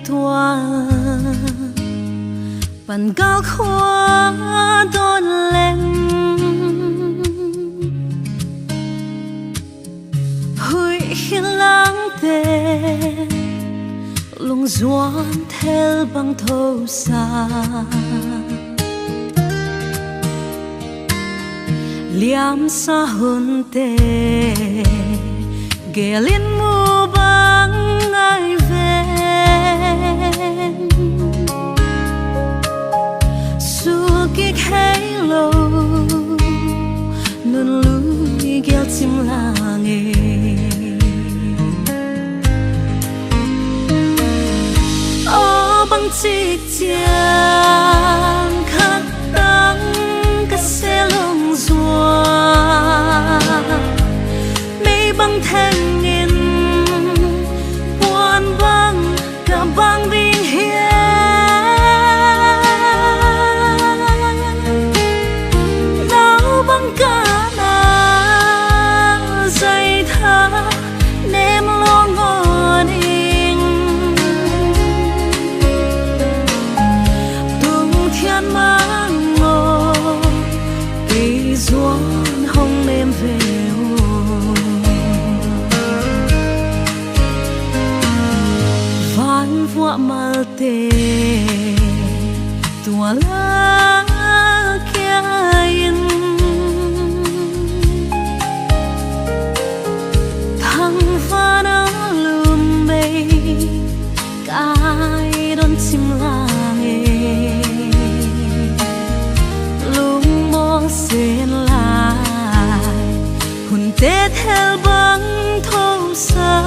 tua bàn cao khóa đón lên hui khiến lãng tên lung doan theo bằng thâu xa liam sa hun te ghé lên mu băng ai ven xua kích hay lâu nun lui ghé chim lang bằng chiếc chàng khắc đắng cả xe lông rùa mây băng thanh nghìn buồn băng cả băng bình hiên đau băng cả na dây thả ném lo ngon mang ngô cây ruộng hồng em về van vua mal tê tua lá kia in thăng van lùm bay cái đón chim lang xin lại hồn tết theo băng thâu xa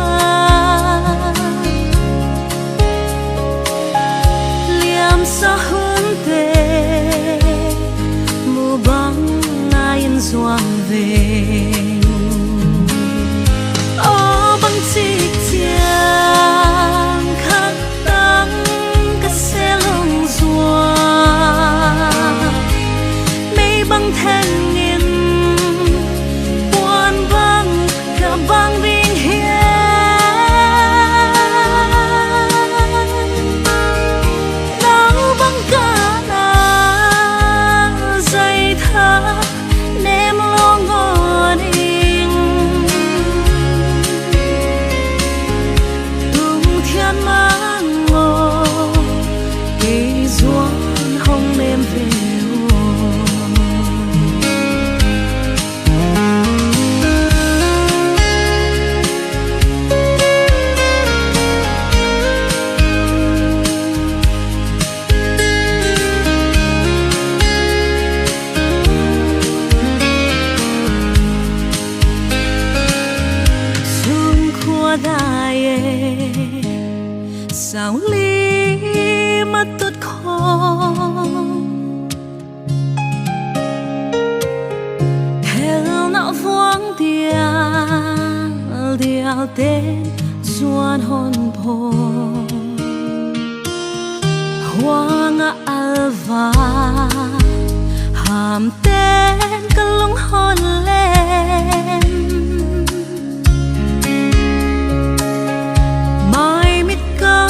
liam sa hôn tê mù băng ai yên doang về ô băng chiếc chàng khắc đắng cả xe lông rùa băng thanh nghìn buồn băng cả băng bình hiên đau băng cả na dây thả ném lo ngon in tung thiên mang ngô cây ruộng hồng em về sao ly mất tốt khó theo não vuông điao tên doan hôn phô hoa ngã alva hàm tên cân lung hôn lên mai mít cơ